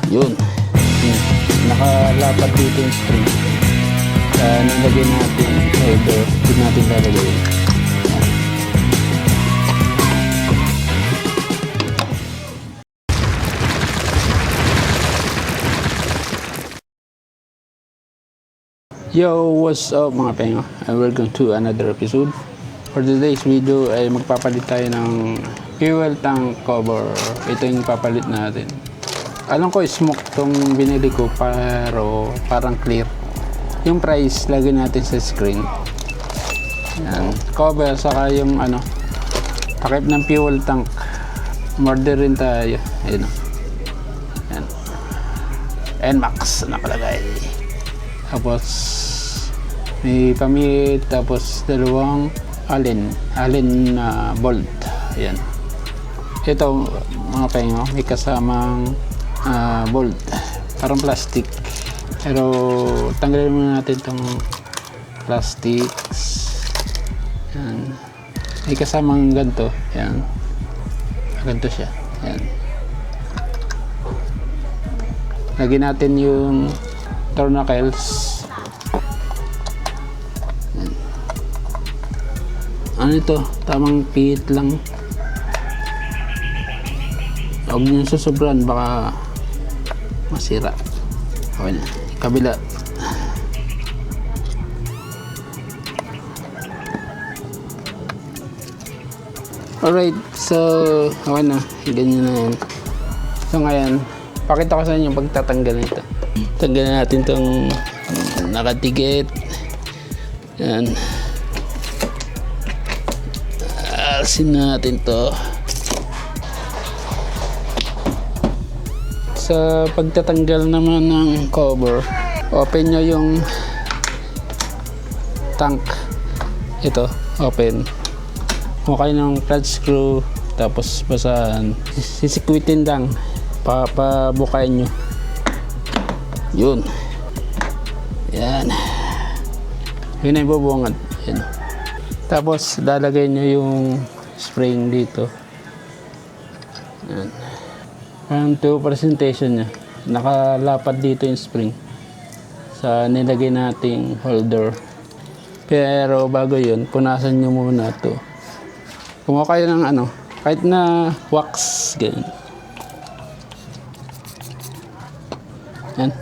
Yun. Nakalapat dito yung spring. Nilagay natin holder. Hindi natin lalagay. Yo, what's up mga pengo? And welcome to another episode. For today's video ay magpapalit tayo ng fuel tank cover. Ito yung papalit natin. Alam ko smoke tong binili ko pero parang clear. Yung price lagay natin sa screen. Yan. Cover saka yung takip ng fuel tank. Order rin tayo. Ayun. Yan. NMAX nakalagay. Tapos may pamit, tapos dalawang allen bolt. Ayan. Ito mga pengo, may kasamang bolt, parang plastic. Pero tanggalin muna natin itong plastics. Ayan. May kasamang ganito. Ayan. Ganito siya. Ayan. Lagyan natin yung tourniquets. Ano ito? Tamang pihit lang. Huwag nyo susobran, baka masira. Okay na. Kabila. Alright. So, okay na. Ganyan na yan. So, ngayon, pakita ko sa inyo yung pagtatanggal nito. Tanggalin natin itong nakatikit. Yan. Alisin natin to. Sa pagtatanggal naman ng cover, open nyo yung tank. Ito, open. Kung kayo ng flat screw, tapos basahan. Sisikwitin lang. Pabukain nyo. Yun. Yan. Yun na yung bubungan. Yan. Tapos lalagay nyo yung spring dito. Yan. Ang to presentation nya. Nakalapat dito yung spring sa nilagay nating holder. Pero bago yun, punasan nyo muna to. Kumuha kayo ng kahit na wax. Ganyan. Yan.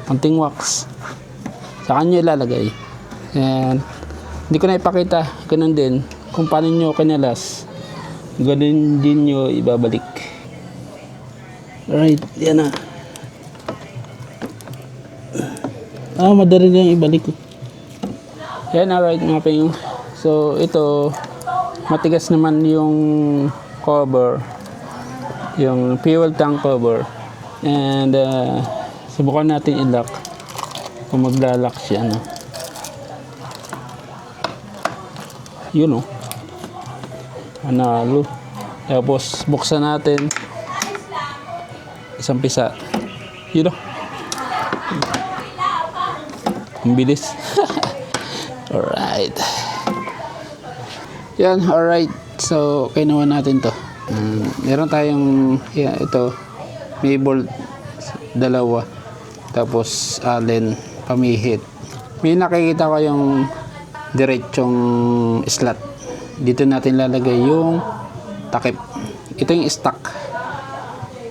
Konting wax. Saan nyo ilalagay. Yan. Hindi ko na ipakita. Ganun din. Kung paano nyo kinalas. Ganun din nyo ibabalik. Alright. Yan na. Madali lang ibalik. Yan. Alright mga ping. So ito. Matigas naman yung cover. Yung fuel tank cover. And subukan natin i-lock. Kung magla-lock siya. Yun Panalo. Tapos buksan natin. Isang pisa. Yun Ang bilis. Alright. Yan, alright. So, kinuha natin to. Meron tayong ito. May bolt dalawa. Tapos allen pamihit. May nakikita ko yung diretsong slot. Dito natin lalagay yung takip. Ito yung stock.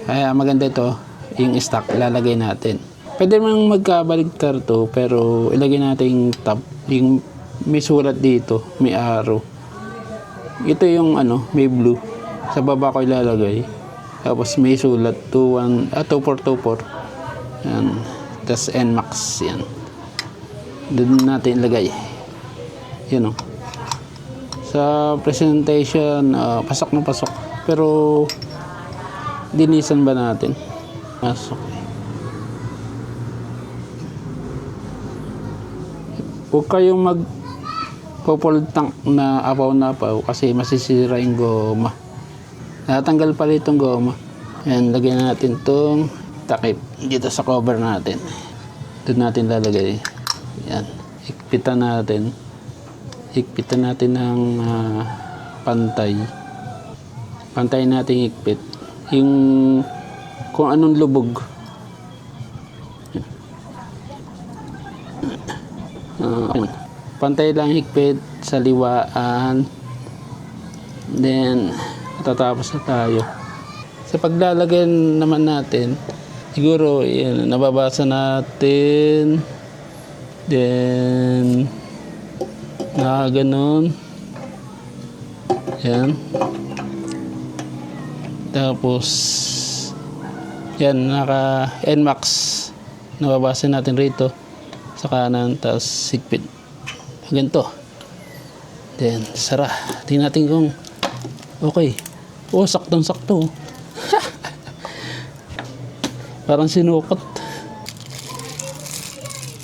Kaya maganda ito, yung stock lalagay natin. Pwede mang magkabaligtar to, pero ilagay natin yung top. Yung may sulat dito, may arrow. Ito yung may blue. Sa baba ko ilalagay. Tapos may sulat 2424. Yan. Tapos NMAX yan. Doon natin ilagay. Yan Sa presentation, pasok na pasok. Pero dinisan ba natin? Pasok. Huwag kayong mag-full tank na apaw kasi masisira yung goma. Natanggal pala itong goma. Ayan, lagyan natin itong takip dito sa cover natin. Doon natin lalagay. Ayan. Higpitan natin. Higpitan natin ng pantay. Pantayin natin higpit. Yung kung anong lubog. Pantay lang higpit sa liwaan. Then, tatapos na tayo. Sa paglalagay naman natin, siguro, yan, nababasa natin. Then, ganun. Yan. Tapos, yan, naka NMAX. Nababasa natin rito sa kanan, tapos higpit. Ganito. Then, sara. Tingnan natin kung okay. Oh, saktong-sakto. Parang sinukot.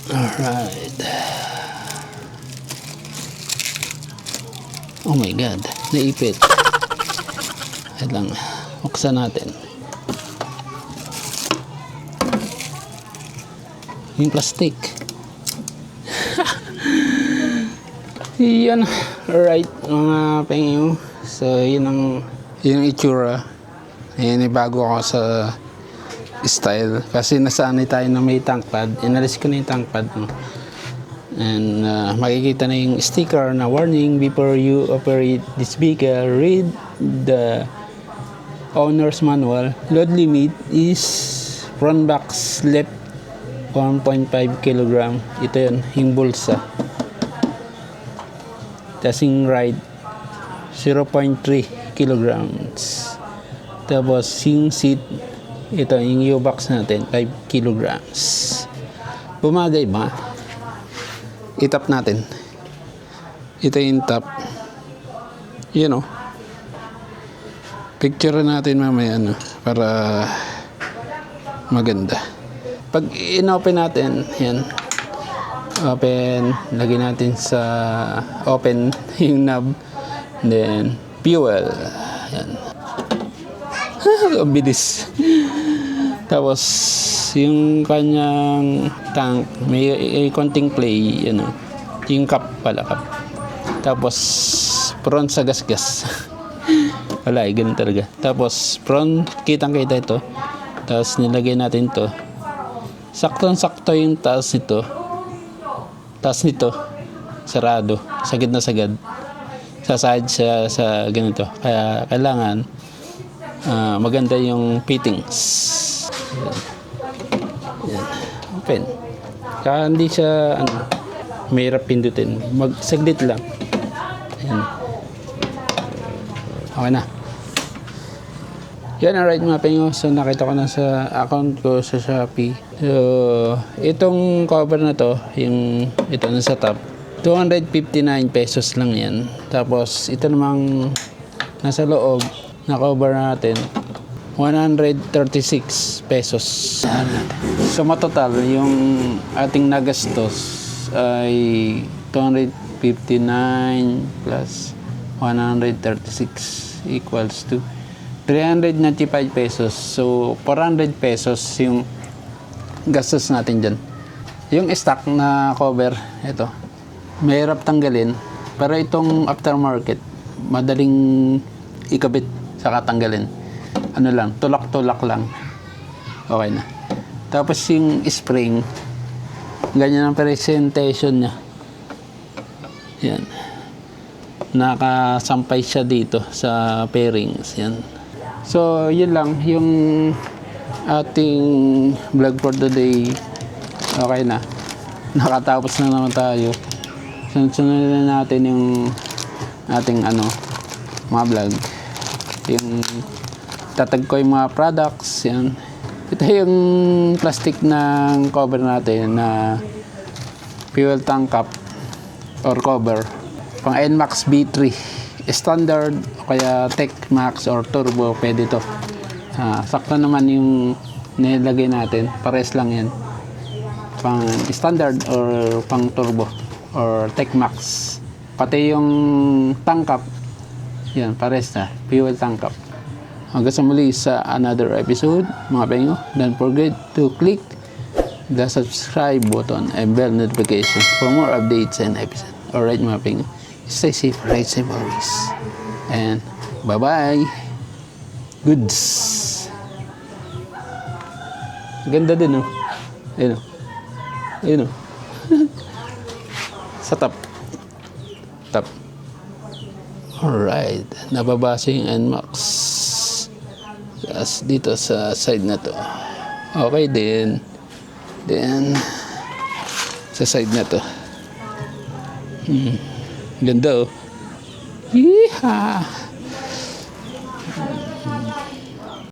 Alright. Oh my God. Naipit. Ayan lang. Buksan natin. Yung plastic. Yan. Alright, mga pengyo. So, yun yung itsura. Yan, bago ako sa style. Kasi nasanay tayo na may tank pad. Inalis ko na yung tank pad. No? And makikita na yung sticker na warning before you operate this vehicle. Read the owner's manual. Load limit is front box left 1.5 kg. Ito yun, yung bulsa. Tapos yung right 0.3 kilograms. Tapos yung seat, ito yung U-box natin 5 kilograms. Bumagay ba? Itap natin. Ito yung top. Yun o. Picture natin mamaya para maganda. Pag in-open natin, yan. Open, lagyan natin sa open yung knob. Then, fuel. Yan. Ang bilis. Tapos, yung kanyang tank, may konting play, yung cup pala, cup. Tapos, prawn sa gas-gas. Wala, ganun talaga. Tapos, prawn, kitang-kita ito. Tapos, nilagay natin to. Saktong-sakto yung taas nito. Taas nito, sarado. Sagad na sagad. Sasahid siya sa ganito. Kaya, kailangan maganda yung fittings. Yan. Open. Kaya hindi siya mahirap pindutin. Magsaglit lang. Yan. Okay na. Yan, alright mga penyo. So nakita ko na sa account ko sa Shopee. So itong cover na to, yung ito na sa top, 259 pesos lang yan. Tapos ito namang nasa loob na cover natin, 136 pesos. So matotal yung ating nagastos ay 259 plus 136 equals to 395 pesos. So 400 pesos yung gastos natin dyan. Yung stock na cover, ito, mahirap tanggalin. Pero itong aftermarket, madaling ikabit saka tanggalin. Ano lang, tulak-tulak lang. Okay na. Tapos yung spring, ganyan ang presentation niya. Yan. Nakasampay siya dito sa pairings. Yan. So, yun lang. Yung ating vlog for today, okay na. Nakatapos na naman tayo. Sunod na natin yung ating mga vlog. Yung tatag ko yung mga products. Yan. Ito yung plastic ng cover natin na fuel tank cap or cover. Pang NMAX B3. Standard o kaya Tech Max or Turbo, pwede to. Sakto naman yung nilagay natin. Pares lang yan. Pang standard or pang turbo or Tech Max. Pati yung tank cap, yan, pares na. Fuel tank cap. Hanggang sa muli sa another episode, mga pengo. Don't forget to click the subscribe button and bell notification for more updates and episodes. Alright mga pengo. Stay safe, ride safe always. And bye-bye. Goods. Ganda din, oh. Ayun, oh. Ayun, oh. Sa top. Top. Alright. Nababasa yung NMAX. Yes, dito sa side na to. Okay din. Then, sa side na to. Ganda, oh. Yeehaw!